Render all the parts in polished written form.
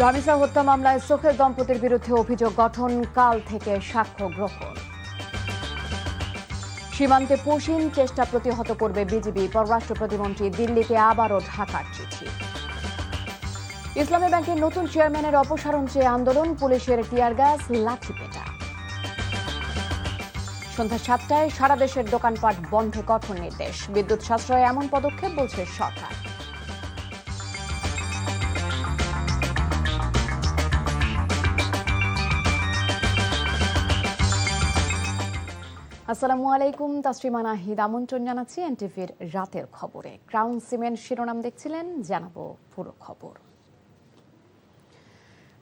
রামিসা হত্যা মামলায় সোহেল দম্পতির বিরুদ্ধে অভিযোগ গঠন, কাল থেকে সাক্ষ্য গ্রহণ। সীমান্তে পুশিন চেষ্টা প্রতিহত করবে বিজিবি, পররাষ্ট্র প্রতিমন্ত্রী দিল্লিকে আবারও ঢাকার চিঠি। ইসলামী ব্যাংকের নতুন চেয়ারম্যানের অপসারণ চেয়ে আন্দোলন, পুলিশের টিয়ার গ্যাস, লাঠিপেটা। সন্ধ্যা 7টায় সারা দেশের দোকানপাট বন্ধে কঠোর নির্দেশ, বিদ্যুৎ সাশ্রয়ে এমন পদক্ষেপ বলছে সরকার। আসসালামু আলাইকুম, তাসরিমা নাহিদ আমন্ত্রণ জানাচ্ছি এনটিভির রাতের খবরে। ক্রাউন সিমেন্ট শিরোনাম দেখছিলেন, জানাবো পুরো খবর।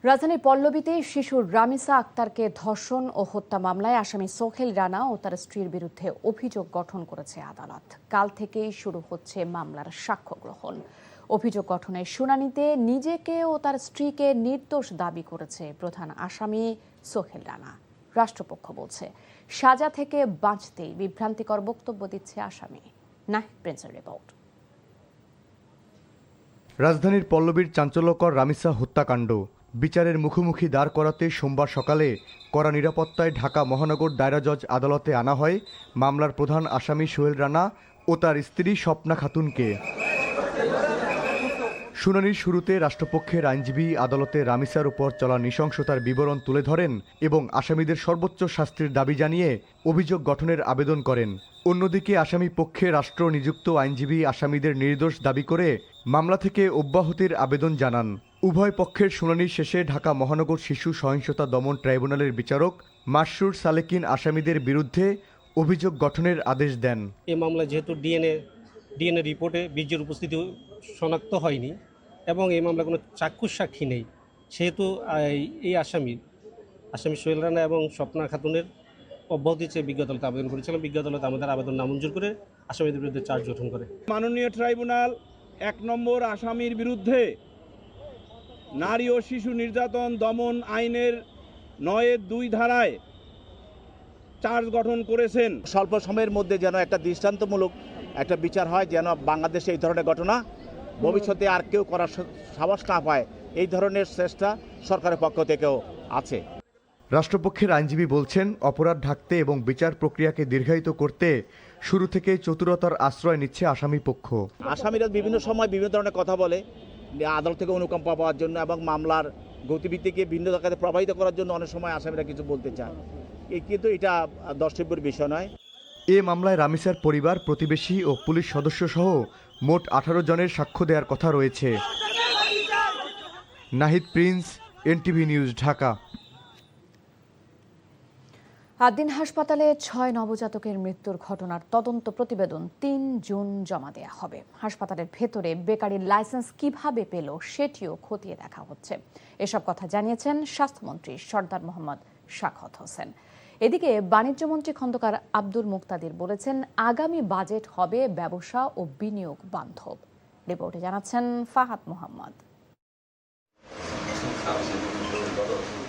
রাজধানীর পল্লবীতে শিশু রামিসা আক্তারকে ধর্ষণ ও হত্যা মামলায় আসামি সোহেল রানা ও তার স্ত্রীর বিরুদ্ধে অভিযোগ গঠন করেছে আদালত। কাল থেকেই শুরু হচ্ছে মামলার সাক্ষ্য গ্রহণ। অভিযোগ গঠনের শুনানিতে নিজেকে ও তার স্ত্রীকে নির্দোষ দাবি করেছে প্রধান আসামি সোহেল রানা। রাষ্ট্রপক্ষ বলছে, সাজা থেকে বাঁচতেই বিভ্রান্তিকর বক্তব্য দিচ্ছে আসামি। নাহিদ প্রিন্সের রিপোর্ট। রাজধানীর পল্লবীর চাঞ্চল্যকর রামিসা হত্যাকাণ্ড বিচারের মুখোমুখি দাঁড় করাতে সোমবার সকালে কড়া নিরাপত্তায় ঢাকা মহানগর দায়রা জজ আদালতে আনা হয় মামলার প্রধান আসামি সোহেল রানা ও তার স্ত্রী স্বপ্না খাতুনকে। শুনানির শুরুতে রাষ্ট্রপক্ষের আইনজীবী আদালতে রামিসার উপর চলা নৃশংসতার বিবরণ তুলে ধরেন এবং আসামিদের সর্বোচ্চ শাস্তির দাবি জানিয়ে অভিযোগ গঠনের আবেদন করেন। অন্যদিকে আসামি পক্ষে রাষ্ট্র নিযুক্ত আইনজীবী আসামিদের নির্দোষ দাবি করে মামলা থেকে অব্যাহতির আবেদন জানান। উভয় পক্ষের শুনানি শেষে ঢাকা মহানগর শিশু সহিংসতা দমন ট্রাইব্যুনালের বিচারক মাসরুর সালেকিন আসামিদের বিরুদ্ধে অভিযোগ গঠনের আদেশ দেন। এই মামলায় যেহেতু ডিএনএ রিপোর্টে বীর্যের উপস্থিতি শনাক্ত হয়নি এবং এই মামলায় কোনো চাক্ষুষ সাক্ষী নেই, সেহেতু এই আসামি সোহেল রানা এবং স্বপ্না খাতুনের অব্যাহতি চেয়ে বিজ্ঞ আদালতে আবেদন করেছিলাম। বিজ্ঞ আদালত আমাদের আবেদন নামঞ্জুর করে আসামিদের বিরুদ্ধে চার্জ গঠন করে। মাননীয় ট্রাইব্যুনাল 1 নম্বর আসামির বিরুদ্ধে নারী ও শিশু নির্যাতন দমন আইনের 9(2) ধারায় চার্জ গঠন করেছেন। স্বল্প সময়ের মধ্যে যেন একটা দৃষ্টান্তমূলক একটা বিচার হয়, যেন বাংলাদেশে এই ধরনের ঘটনা ভবিষ্যতে আর কেউ করার সাহস না পায়, এই ধরনের চেষ্টা সরকারের পক্ষ থেকেও আছে। রাষ্ট্রপক্ষের আইনজীবী বলছেন, অপরাধ ঢাকতে এবং বিচার প্রক্রিয়াকে দীর্ঘায়িত করতে শুরু থেকেই চতুরতার আশ্রয় নিচ্ছে আসামি পক্ষ। আসামিরা বিভিন্ন সময় বিভিন্ন ধরনের কথা বলে আদালত থেকে অনুকম্পা পাওয়ার জন্য এবং মামলার গতিবিধিকে ভিন্ন জায়গাতে প্রবাহিত করার জন্য অনেক সময় আসামিরা কিছু বলতে চায়, কিন্তু এটা দ্রষ্টব্যের বিষয় নয়। এ মামলায় রামিসার পরিবার, প্রতিবেশী ও পুলিশ সদস্য সহ মোট 18 জনের সাক্ষ্য দেওয়ার কথা রয়েছে। Nahid Prince, NTV news, Dhaka. Ad-din হাসপাতালে 6 নবজাতকের মৃত্যুর ঘটনার তদন্ত প্রতিবেদন 3 জুন জমা দেয়া হবে। হাসপাতালের ভেতরে বেকারির লাইসেন্স কিভাবে পেল সেটিও খতিয়ে দেখা হচ্ছে। এসব কথা জানিয়েছেন স্বাস্থ্যমন্ত্রী সরদার মোহাম্মদ সাখাওয়াত হোসেন। এদিকে বাণিজ্যমন্ত্রী খন্দকার আব্দুল মুক্তাদির বলেছেন, আগামী বাজেট হবে ব্যবসা ও বিনিয়োগ বান্ধব। রিপোর্টে জানাচ্ছেন ফাহাদ মোহাম্মদ।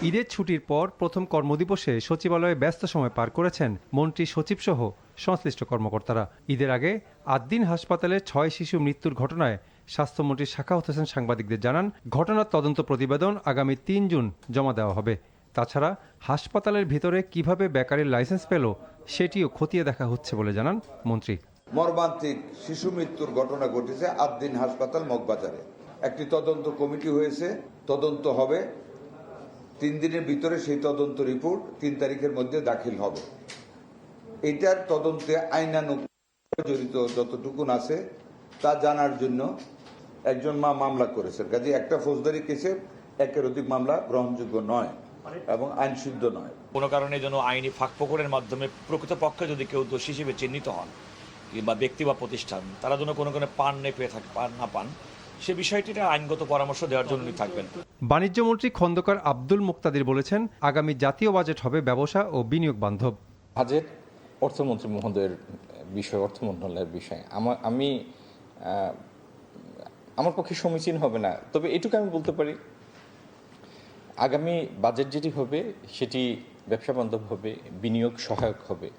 ঈদের ছুটির পর প্রথম কর্মদিবসে সচিবালয়ে ব্যস্ত সময় পার করেছেন মন্ত্রী, সচিব সহ সংশ্লিষ্ট কর্মকর্তারা। ঈদের আগে আদ্দিন হাসপাতালে 6 শিশু মৃত্যুর ঘটনায় স্বাস্থ্যমন্ত্রী সাখাওয়াত হোসেন সাংবাদিকদের জানান, ঘটনার তদন্ত প্রতিবেদন আগামী 3 জুন জমা দেওয়া হবে। তাছাড়া হাসপাতালের ভিতরে কিভাবে বেকারির লাইসেন্স পেল সেটিও খতিয়ে দেখা হচ্ছে বলে জানান মন্ত্রী। মর্মান্তিক শিশু মৃত্যুর ঘটনা ঘটেছে আদ্দিন হাসপাতাল মগবাজারে। একটি তদন্ত কমিটি হয়েছে, তদন্ত হবে। 3 দিনের ভিতরে সেই তদন্ত রিপোর্ট 3 তারিখের মধ্যে দাখিল হবে। এটার তদন্তে আইনানুগ জড়িত যতটুকুন আছে তা জানার জন্য একজন মা মামলা করেছেন। কাজে একটা ফৌজদারি কেসে একের অধিক মামলা গ্রহণযোগ্য নয় এবং আইনসিদ্ধ নয়। কোনো কারণে যেন আইনি ফাঁকফোকরের মাধ্যমে প্রকৃতপক্ষে যদি কেউ দোষী হিসেবে চিহ্নিত হন কিংবা ব্যক্তি বা প্রতিষ্ঠান, তারা যেন কোনো পান না পান, সে বিষয়টির আইনগত পরামর্শ দেওয়ার জন্যই থাকবেন। বাণিজ্যমন্ত্রী খন্দকার আব্দুল মুক্তাদির বলেছেন, আগামী জাতীয় বাজেট হবে ব্যবসা ও বিনিয়োগ বান্ধব। বাজেট অর্থমন্ত্রী মহোদয়ের বিষয়, অর্থ মন্ত্রণালয়ের বিষয়। আমার পক্ষে সমীচীন হবে না, তবে এটুকু আমি বলতে পারি, আগামী বাজেট যেটি হবে সেটি ব্যবসা বান্ধব হবে, বিনিয়োগ সহায়ক হবে।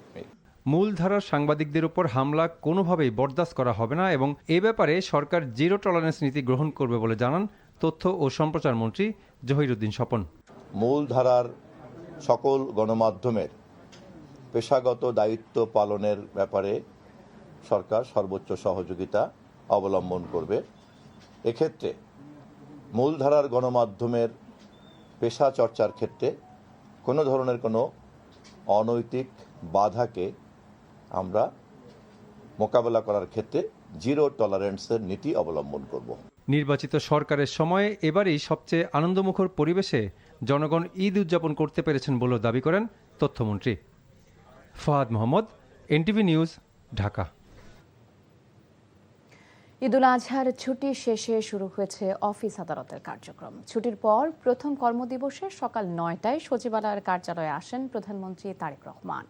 মূলধারার সাংবাদিকদের উপর হামলা কোনোভাবেই বরদাস্ত করা হবে না এবং এ ব্যাপারে সরকার জিরো টলারেন্স নীতি গ্রহণ করবে বলে জানান তথ্য ও সম্প্রচার মন্ত্রী জহিরুদ্দিন স্বপন। মূলধারার সকল গণমাধ্যমের পেশাগত দায়িত্ব পালনের ব্যাপারে সরকার সর্বোচ্চ সহযোগিতা অবলম্বন করবে। এক্ষেত্রে মূলধারার গণমাধ্যমের পেশা চর্চার ক্ষেত্রে কোনো ধরনের কোনো অনৈতিক বাধাকে আমরা মোকাবেলা করার ক্ষেত্রে জিরো টলারেন্সের নীতি অবলম্বন করব। নির্বাচিত সরকারের সময়ে এবারই সবচেয়ে আনন্দমুখর পরিবেশে জনগণ ঈদ উদযাপন করতে পেরেছেন বলেও দাবি করেন তথ্যমন্ত্রী। Fahad Mohammad, NTV news, Dhaka. ঈদুল আজহার ছুটি শেষে শুরু হয়েছে অফিস আদালতের কার্যক্রম। ছুটির পর প্রথম কর্মদিবসে সকাল 9টায় সচিবালয়ের কার্যালয়ে আসেন প্রধানমন্ত্রী তারেক রহমান।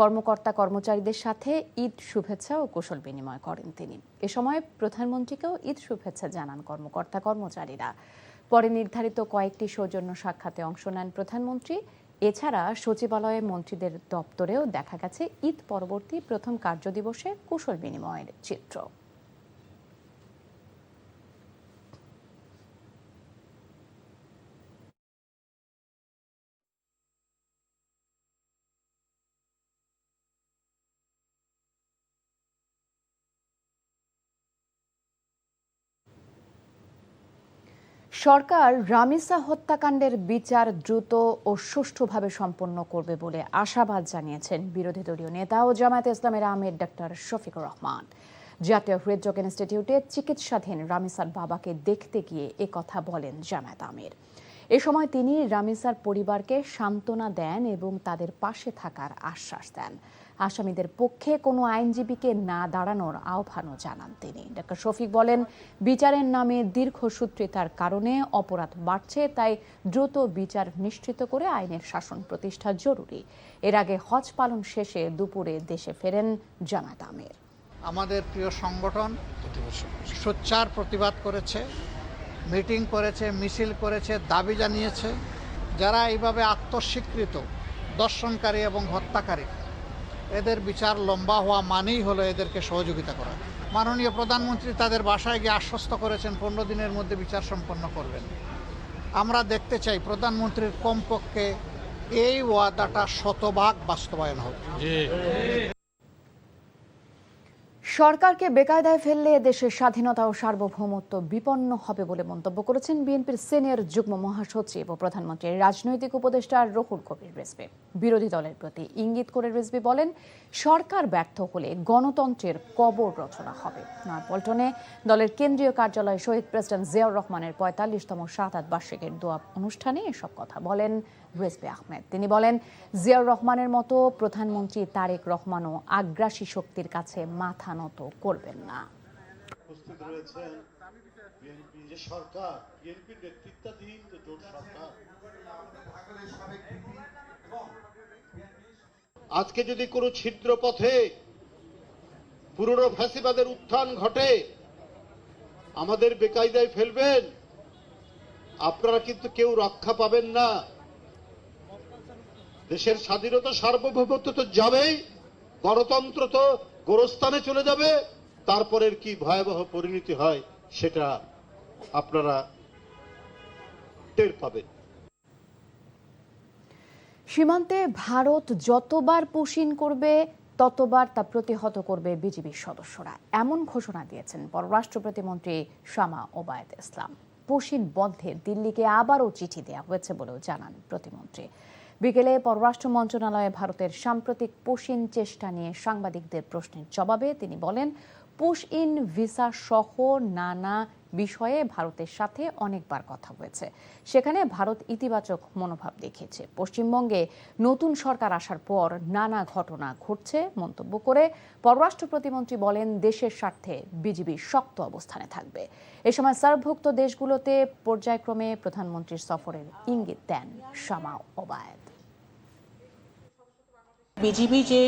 কর্মকর্তা কর্মচারীদের সাথে ঈদ শুভেচ্ছা ও কুশল বিনিময় করেন তিনি। এ সময় প্রধানমন্ত্রীকেও ঈদ শুভেচ্ছা জানান কর্মকর্তা কর্মচারীরা। পরে নির্ধারিত কয়েকটি সৌজন্য সাক্ষাতে অংশ নেন প্রধানমন্ত্রী। এছাড়া সচিবালয়ে মন্ত্রীদের দপ্তরেও দেখা গেছে ঈদ পরবর্তী প্রথম কার্যদিবসে কুশল বিনিময়ের চিত্র। সরকার রামিসা হত্যাকাণ্ডের বিচার দ্রুত ও সুষ্ঠুভাবে সম্পন্ন করবে বলে আশাবাদ জানিয়েছেন বিরোধী দলীয় নেতা ও জামায়াতে ইসলামের আমির ডক্টর শফিকুর রহমান। জাতীয় হৃদরোগ ইনস্টিটিউটে চিকিৎসাধীন রামিসার বাবাকে দেখতে গিয়ে একথা বলেন জামায়াত আমির। এ সময় তিনি রামিসার পরিবারকে সান্ত্বনা দেন এবং তাদের পাশে থাকার আশ্বাস দেন। আসামিদের পক্ষে কোনো আইনজীবীকে না দাঁড়ানোর আহ্বানও জানান তিনি। ডক্টর শফিক বলেন, বিচারের নামে দীর্ঘসূত্রিতার কারণে অপরাধ বাড়ছে, তাই দ্রুত বিচার নিশ্চিত করে আইনের শাসন প্রতিষ্ঠা জরুরি। এর আগে হজ পালন শেষে দুপুরে দেশে ফেরেন জামায়াত আমির। আমাদের প্রিয় সংগঠন সোচ্চার প্রতিবাদ করেছে, মিটিং করেছে, মিছিল করেছে, দাবি জানিয়েছে। যারা এইভাবে আত্মস্বীকৃত দর্শনকারী এবং হত্যাকারী, এদের বিচার লম্বা হওয়া মানেই হলো এদেরকে সহযোগিতা করা। মাননীয় প্রধানমন্ত্রী তাদের বাসায় গিয়ে আশ্বস্ত করেছেন 15 দিনের মধ্যে বিচার সম্পন্ন করবেন। আমরা দেখতে চাই প্রধানমন্ত্রীর কমপক্ষে এই ওয়াদাটা শতভাগ বাস্তবায়ন হোক। সরকারকে বেকায়দায় ফেললে দেশের স্বাধীনতা ও সার্বভৌমত্ব বিপন্ন হবে বলে মন্তব্য করেছেন বিএনপির সিনিয়র যুগ্ম মহাসচিব ও প্রধানমন্ত্রীর রাজনৈতিক উপদেষ্টা রুহুল কবির রিজভী। বিরোধী দলের প্রতি ইঙ্গিত করে রিজভী বলেন, সরকার ব্যর্থ হলে গণতন্ত্রের কবর রচনা হবে। নয়াপল্টনে দলের কেন্দ্রীয় কার্যালয়ে শহীদ প্রেসিডেন্ট জিয়াউর রহমানের 45তম শাহাদাত বার্ষিকীর দোয়া অনুষ্ঠানে এসব কথা বলেন রিজভী আহমেদ। তিনি বলেন, জিয়াউর রহমানের মতো প্রধানমন্ত্রী তারেক রহমানও আগ্রাসী শক্তির কাছে মাথা নত করবেন না। উপস্থিত রয়েছেন বিএনপি যে সরকার, বিএনপির নেতৃত্বাধীন যে জোট সরকার, আজকে যদি কোনো ছিদ্র পথে পুরনো ফ্যাসিবাদের উত্থান ঘটে, আমাদের বেকায়দায় ফেলবেন, আপনারা কিন্তু কেউ রক্ষা পাবেন না। দেশের স্বাধীনতা সার্বভৌমত্ব তো যাবেই, গণতন্ত্র তো গোরস্থানে চলে যাবে। তারপরের কি ভয়াবহ পরিণতি হয় সেটা আপনারা টের পাবেন। সীমান্তে ভারত যতবার পুশিন করবে ততবার তা প্রতিহত করবে বিজিবির সদস্যরা, এমন ঘোষণা দিয়েছেন পররাষ্ট্র প্রতিমন্ত্রী শামা ওবায়দ ইসলাম। পুশিন বন্ধে দিল্লিকে আবারও চিঠি দেওয়া হয়েছে বলেও জানান প্রতিমন্ত্রী। বিকেলে পররাষ্ট্র মন্ত্রণালয়ে ভারতের সাম্প্রতিক পুশ-ইন চেষ্টা নিয়ে সাংবাদিকদের প্রশ্নের জবাবে তিনি বলেন, পুশ-ইন ভিসা সহ নানা বিষয়ে ভারতের সাথে অনেকবার কথা হয়েছে, সেখানে ভারত ইতিবাচক মনোভাব দেখিয়েছে। পশ্চিমবঙ্গে নতুন সরকার আসার পর নানা ঘটনা ঘটছে মন্তব্য করে পররাষ্ট্র প্রতিমন্ত্রী বলেন, দেশের স্বার্থে বিজিবি শক্ত অবস্থানে থাকবে। এ সময় সার্কভুক্ত দেশগুলোতে পর্যায়ক্রমে প্রধানমন্ত্রীর সফরের ইঙ্গিত দেন শামা ওবায়দ। বিজিবি যে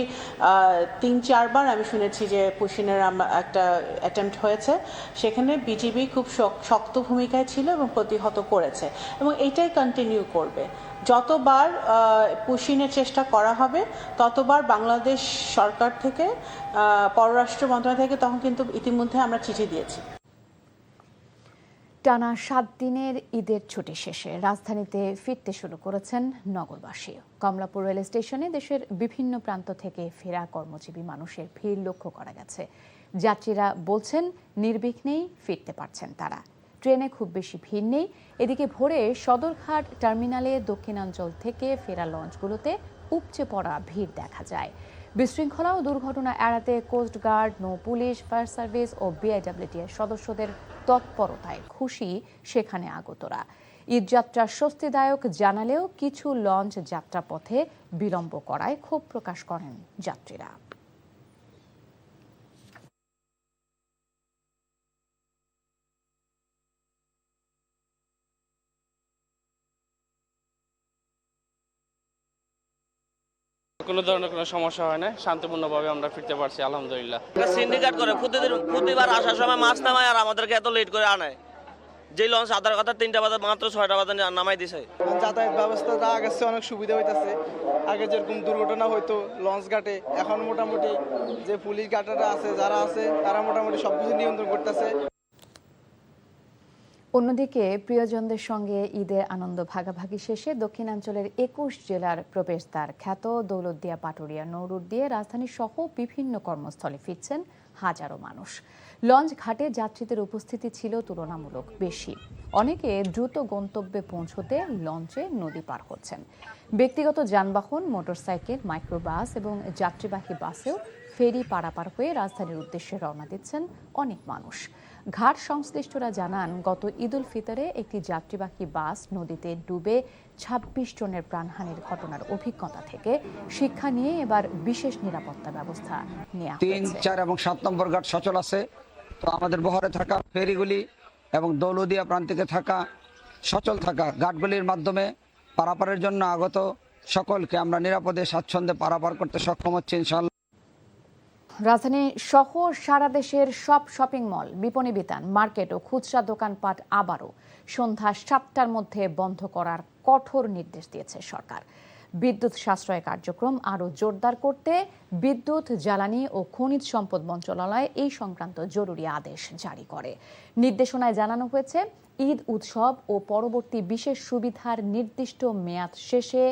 3-4 বার আমি শুনেছি যে পুশিনের একটা অ্যাটেম্পট হয়েছে, সেখানে বিজিবি খুব শক্ত ভূমিকায় ছিল এবং প্রতিহত করেছে এবং এটাই কন্টিনিউ করবে। যতবার পুশিনের চেষ্টা করা হবে ততবার বাংলাদেশ সরকার থেকে, পররাষ্ট্র মন্ত্রণালয় থেকে তখন কিন্তু ইতিমধ্যে আমরা চিঠি দিয়েছি। টানা 7 দিনের ঈদের ছুটি শেষে রাজধানীতে ফিরতে শুরু করেছেন নগরবাসী। কমলাপুর রেল স্টেশনে দেশের বিভিন্ন প্রান্ত থেকে ফেরা কর্মজীবী মানুষের ভিড় লক্ষ্য করা গেছে। যাত্রীরা বলছেন নির্বিঘ্নেই ফিরতে পারছেন তারা। ট্রেনে খুব বেশি ভিড় নেই। এদিকে ভোরে সদরঘাট টার্মিনালে দক্ষিণাঞ্চল থেকে ফেরা লঞ্চগুলোতে উপচে পড়া ভিড় দেখা যায়। বিশৃঙ্খলা ও দুর্ঘটনা এড়াতে কোস্টগার্ড, নৌ পুলিশ, ফায়ার সার্ভিস ও বিআইডব্লিউটি এর সদস্যদের তৎপরতায় খুশি সেখানে আগতরা। ঈদযাত্রা স্বস্তিদায়ক জানালেও কিছু লঞ্চ যাত্রাপথে বিলম্ব করায় ক্ষোভ প্রকাশ করেন যাত্রীরা। কোনো ধরনের কোনো সমস্যা হয় না, শান্তিপূর্ণভাবে আমরা ফিরতে পারছি আলহামদুলিল্লাহ। সিন্ডিকেট করে প্রতিবার আসার সময় মাছ নামায় আর আমাদেরকে এত লেট করে আনায়। যে লঞ্চ আধার কথা 3টা বাজে মাত্র 6টা বাজে নামাই দিছে। যাতায়াত ব্যবস্থাটা আগের চেয়ে অনেক সুবিধা হইতেছে। আগে যেরকম দুর্ঘটনা হইতো লঞ্চ ঘাটে, এখন মোটামুটি যে পুলিশ গার্ডরা আছে যারা আছে তারা মোটামুটি সবকিছু নিয়ন্ত্রণ করতেছে। অন্যদিকে প্রিয়জনদের সঙ্গে ঈদের আনন্দ ভাগাভাগি শেষে দক্ষিণাঞ্চলের 21 জেলার প্রবেশদ্বার খ্যাত দৌলতদিয়া পাটুরিয়া নৌরুট দিয়ে রাজধানী সহ বিভিন্ন কর্মস্থলে ফিরছেন হাজারো মানুষ। লঞ্চ ঘাটে যাত্রীদের উপস্থিতি ছিল তুলনামূলক বেশি। অনেকে দ্রুত গন্তব্যে পৌঁছতে লঞ্চে নদী পার হচ্ছেন। ব্যক্তিগত যানবাহন, মোটরসাইকেল, মাইক্রোবাস এবং যাত্রীবাহী বাসেও ফেরি পারাপার হয়ে রাজধানীর উদ্দেশ্যে রওনা দিচ্ছেন অনেক মানুষ। ঘাট সংশ্লিষ্টরা জানান, গত ঈদ উল ফিতরে একটি যাত্রীবাহী বাস নদীতে ডুবে 26 জনের প্রাণহানির ঘটনার অভিজ্ঞতা থেকে শিক্ষা নিয়ে এবার বিশেষ নিরাপত্তা ব্যবস্থা নেওয়া হয়েছে। 3, 4 এবং 7 নম্বর ঘাট সচল আছে। তো আমাদের বহরে থাকা ফেরিগুলি এবং দৌলতদিয়া প্রান্তিকে থাকা সচল থাকা ঘাটগুলির মাধ্যমে পারাপারের জন্য আগত সকলকে আমরা নিরাপদে স্বাচ্ছন্দ্যে পারাপার করতে সক্ষম হচ্ছি ইনশাআল্লাহ। রাজধানী সহ সারা দেশের সব শপিং মল, বিপণী বিতান, মার্কেট ও খুচরা দোকানপাট আবারও সন্ধ্যা 7টার মধ্যে বন্ধ করার কঠোর নির্দেশ দিয়েছে সরকার। বিদ্যুৎ সাশ্রয় কার্যক্রম আরও জোরদার করতে বিদ্যুৎ, জ্বালানি ও খনিজ সম্পদ মন্ত্রণালয় এই সংক্রান্ত জরুরি আদেশ জারি করে। নির্দেশনায় জানানো হয়েছে, ঈদ উৎসব ও পরবর্তী বিশেষ সুবিধার নির্দিষ্ট মেয়াদ শেষে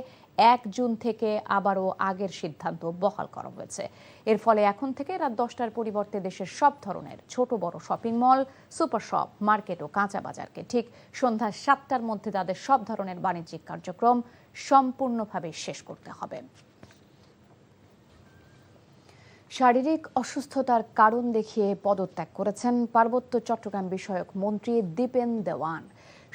1 জুন থেকে আবারও আগের সিদ্ধান্ত বহাল করা হয়েছে। এর ফলে এখন থেকে রাত 10টার পরিবর্তে দেশের সব ধরনের ছোট বড় shopping mall, super shop, market ও কাঁচা বাজারকে ঠিক সন্ধ্যা 7টার মধ্যে তাদের সব ধরনের বাণিজ্যিক কার্যক্রম সম্পূর্ণভাবে শেষ করতে হবে। শারীরিক অসুস্থতার কারণ দেখিয়ে পদত্যাগ করেছেন পার্বত্য চট্টগ্রাম বিষয়ক মন্ত্রী দীপেন দেওয়ান।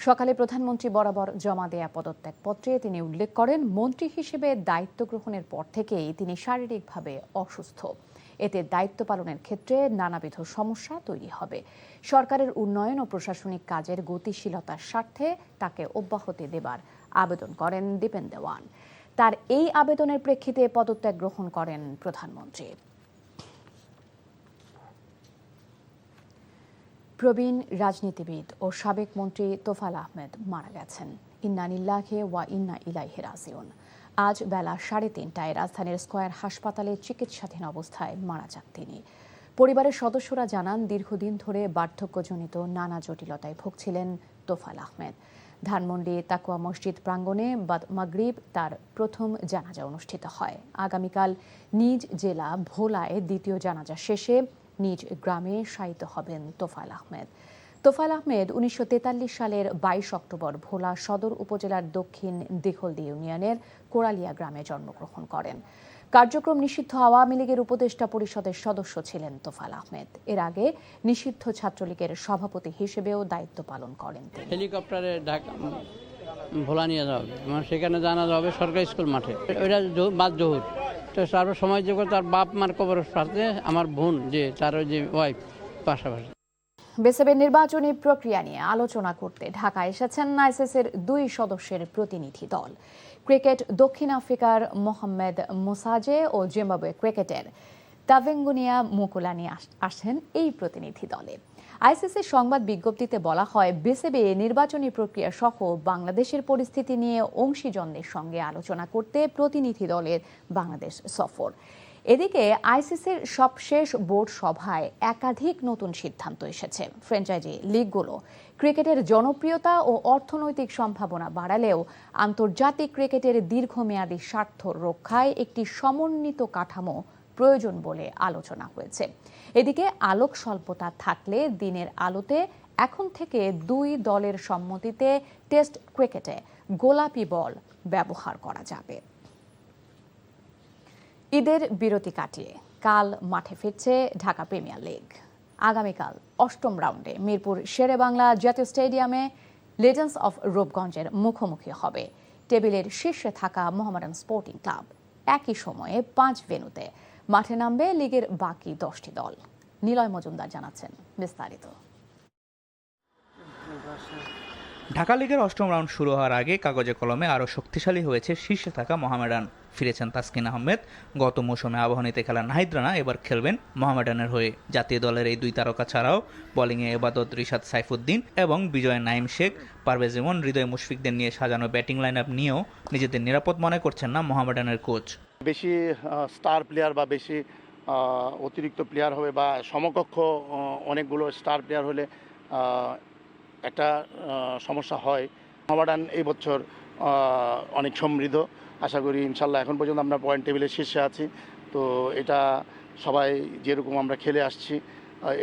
সকালে প্রধানমন্ত্রী বরাবর জমা দেয়া পদত্যাগ পত্রে তিনি উল্লেখ করেন, মন্ত্রী হিসেবে দায়িত্ব গ্রহণের পর থেকেই তিনি শারীরিকভাবে অসুস্থ। এতে দায়িত্ব পালনের ক্ষেত্রে নানাবিধ সমস্যা তৈরি হবে। সরকারের উন্নয়ন ও প্রশাসনিক কাজের গতিশীলতার স্বার্থে তাকে অব্যাহতি দেবার আবেদন করেন দীপেন দেওয়ান। তার এই আবেদনের প্রেক্ষিতে পদত্যাগ গ্রহণ করেন প্রধানমন্ত্রী। প্রবীণ রাজনীতিবিদ ও সাবেক মন্ত্রী তোফাল আহমেদ মারা গেছেন। ইন্না লিল্লাহি ওয়া ইন্না ইলাইহি রাজিউন। আজ বেলা 3:30টায় রাজধানীর স্কয়ার হাসপাতালে চিকিৎসাধীন অবস্থায় মারা যান তিনি। পরিবারের সদস্যরা জানান, দীর্ঘদিন ধরে বার্ধক্যজনিত নানা জটিলতায় ভুগছিলেন তোফাল আহমেদ। ধানমন্ডি তাকুয়া মসজিদ প্রাঙ্গণে বাদ মাগরিব তার প্রথম জানাজা অনুষ্ঠিত হয়। আগামীকাল নিজ জেলা ভোলায় দ্বিতীয় জানাজা শেষে নিজ গ্রামে শায়িত হবেন তোফাল আহমেদ। তোফাল আহমেদ 1943 সালের 22 অক্টোবর ভোলা সদর উপজেলার দক্ষিণ দিঘলদি ইউনিয়নের কোরালিয়া গ্রামে জন্মগ্রহণ করেন। কার্যক্রম নিষিদ্ধ আওয়ামী লীগের উপদেষ্টা পরিষদের সদস্য ছিলেন তোফাল আহমেদ। এর আগে নিষিদ্ধ ছাত্রলীগের সভাপতি হিসেবেও দায়িত্ব পালন করেন তিনি। হেলিকপ্টারে ঢাকা ভোলা নিয়ে যাওয়া হবে, সেখানে জানা যাবে সরকারি স্কুল মাঠে। ওইটা বাদ জহুর তো তারপর সময় যোগ তার বাপ মার কবরের সাথে আমার বোন যে তার যে ওয়াইফ পাশাপাশি। বিসিবির নির্বাচনী প্রক্রিয়া নিয়ে আলোচনা করতে ঢাকা এসেছেন আইসিসির 2 সদস্যের প্রতিনিধি দল। ক্রিকেট দক্ষিণ আফ্রিকার মোহাম্মদ মুসাজে ও জিম্বাবুয়ে ক্রিকেটের তাভেঙ্গুনিয়া মুকুলানি আসেন এই প্রতিনিধি দলে। আইসিসির সংবাদ বিজ্ঞপ্তিতে বলা হয়, বিসিবি নির্বাচনী প্রক্রিয়া সহ বাংলাদেশের পরিস্থিতি নিয়ে অংশীজনদের সঙ্গে আলোচনা করতে প্রতিনিধি দলের বাংলাদেশ সফর। এদিকে আইসিসির সবশেষ বোর্ড সভায় একাধিক নতুন সিদ্ধান্ত এসেছে। ফ্র্যাঞ্চাইজি লিগগুলো ক্রিকেটের জনপ্রিয়তা ও অর্থনৈতিক সম্ভাবনা বাড়ালেও আন্তর্জাতিক ক্রিকেটের দীর্ঘমেয়াদী স্বার্থ রক্ষায় একটি সমন্বিত কাঠামো প্রয়োজন বলে আলোচনা হয়েছে। এদিকে আলোক স্বল্পতা থাকলে দিনের আলোতে এখন থেকে 2 দলের সম্মতিতে টেস্ট ক্রিকেটে গোলাপি বল ব্যবহার করা যাবে। ঈদের বিরতি কাটিয়ে কাল মাঠে ফিরছে ঢাকা প্রিমিয়ার লিগ। আগামীকাল 8ম রাউন্ডে মিরপুর শেরেবাংলা জাতীয় স্টেডিয়ামে লেজেন্ডস অফ রূপগঞ্জের মুখোমুখি হবে টেবিলের শীর্ষে থাকা মোহামেডান স্পোর্টিং ক্লাব। একই সময়ে 5 ভেন্যুতে মাঠে নামবে লিগের বাকি 10টি দল। নিলয় মজুমদার জানাচ্ছেন বিস্তারিত। ঢাকা লিগের 8ম রাউন্ড শুরু হওয়ার আগে কাগজে কলমে আরও শক্তিশালী হয়েছে শীর্ষে থাকা মোহামেডান। ফিরেছেন তাসকিন আহমেদ। গত মৌসুমে আবাহনীতে খেলা নাহিদ রানা এবার খেলবেন মোহামেডানের হয়ে। জাতীয় দলের এই 2 তারকা ছাড়াও বোলিংয়ে এবাদত, রিশাদ সাইফুদ্দিন এবং বিজয় নাইম শেখ, পারভেজ ইমন, হৃদয় মুশফিকদের নিয়ে সাজানো ব্যাটিং লাইন আপ নিয়েও নিজেদের নিরাপদ মনে করছেন না মোহামেডানের কোচ। বেশি স্টার প্লেয়ার বা বেশি অতিরিক্ত প্লেয়ার হবে বা সমকক্ষ অনেকগুলো স্টার প্লেয়ার হলে একটা সমস্যা হয়। মোহামেডান এই বছর অনেক সমৃদ্ধ। আশা করি ইনশাল্লাহ এখন পর্যন্ত আমরা পয়েন্ট টেবিলের শীর্ষে আছি। তো এটা সবাই যেরকম আমরা খেলে আসছি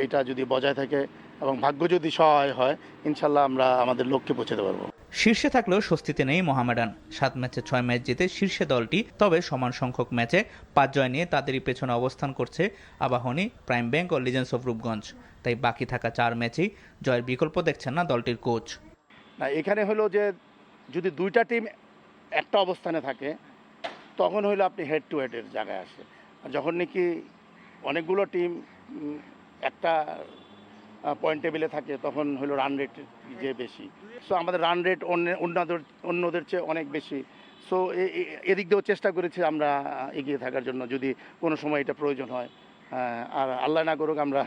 এটা যদি বজায় থাকে এবং ভাগ্য যদি সহায় হয় ইনশাল্লাহ আমরা আমাদের লক্ষ্যে পৌঁছাতে পারবো। শীর্ষে থাকলেও স্বস্তিতে নেই মোহামেডান। 7 ম্যাচে 6 ম্যাচ জিতে শীর্ষে দলটি, তবে সমান সংখ্যক ম্যাচে 5 জয় নিয়ে তাদেরই পেছনে অবস্থান করছে আবাহনী, প্রাইম ব্যাংক ও লিজেন্ডস অফ রূপগঞ্জ। তাই বাকি থাকা 4 ম্যাচেই জয়ের বিকল্প দেখছেন না দলটির কোচ। না, এখানে হলো যে যদি 2টা টিম একটা অবস্থানে থাকে তখন হইলো আপনি হেড টু হেডের জায়গায় আসে। আর যখন নাকি অনেকগুলো টিম একটা পয়েন্ট টেবিলে থাকে তখন হলো রান রেট যে বেশি। সো আমাদের রান রেট অন্যদের চেয়ে অনেক বেশি। সো এদিক দিয়েও চেষ্টা করেছি আমরা এগিয়ে থাকার জন্য যদি কোনো সময় এটা প্রয়োজন হয়। আর আল্লাহ না করুক আমরা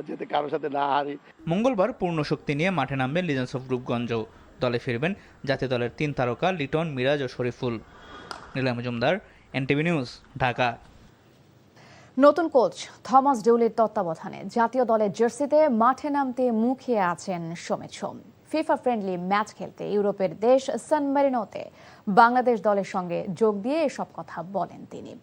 যাতে কারোর সাথে না হারি। মঙ্গলবার পূর্ণ শক্তি নিয়ে মাঠে নামবেন লিজেন্ডস অফ রূপগঞ্জ। দলে ফিরবেন জাতীয় দলের 3 তারকা লিটন, মিরাজ ও শরীফুল। Niloy Majumdar, NTV news, Dhaka. নতুন কোচ থমাস ডুলির তত্ত্বাবধানে জাতীয় দলের জার্সিতে মাঠে নামতে মুখিয়ে আছেন সমিত সোম। ফিফা ফ্রেন্ডলি ম্যাচ খেলতে ইউরোপের দেশ সান মেরিনোতে বাংলাদেশ দলের সঙ্গে যোগ দিয়ে এসব কথা বলেন তিনি।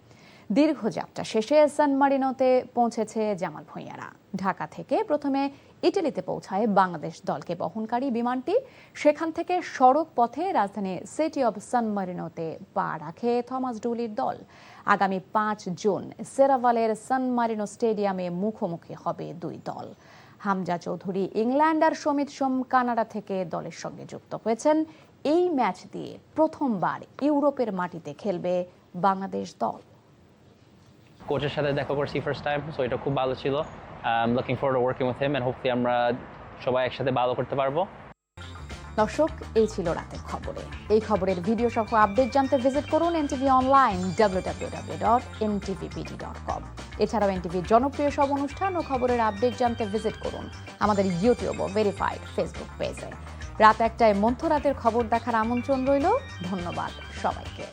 দীর্ঘ যাত্রা শেষে সান মারিনোতে পৌঁছেছে জামাল ভুঁইয়ারা। ঢাকা থেকে প্রথমে ইটালিতে পৌঁছায় বাংলাদেশ দলকে বহনকারী বিমানটি। সেখান থেকে সড়ক পথে রাজধানী সিটি অব সান মারিনোতে পা রাখে থমাস ডুলির দল। আগামী 5 জুন সেরাভালের সান মারিনো স্টেডিয়ামে মুখোমুখি হবে 2 দল। হামজা চৌধুরী ইংল্যান্ড আর সমিত সোম কানাডা থেকে দলের সঙ্গে যুক্ত হয়েছেন। এই ম্যাচ দিয়ে প্রথমবার ইউরোপের মাটিতে খেলবে বাংলাদেশ দল। কোচের সাথে দেখা করছি ফার্স্ট টাইম, সো এটা খুব ভালো ছিল। Looking forward to working with him and hopefully আমরা সবাই একসাথে ভালো করতে পারবো। দর্শক, এই ছিল রাতের খবরে। এই খবরের ভিডিও সহ আপডেট জানতে ভিজিট করুন এনটিভি অনলাইন www.ntvpd.com। এছাড়াও এনটিভির জনপ্রিয় সব অনুষ্ঠান ও খবরের আপডেট জানতে ভিজিট করুন আমাদের ইউটিউব ও ভেরিফাইড ফেসবুক পেজে। রাত 1টায় মধ্যরাতের খবর দেখার আমন্ত্রণ রইল। ধন্যবাদ সবাইকে।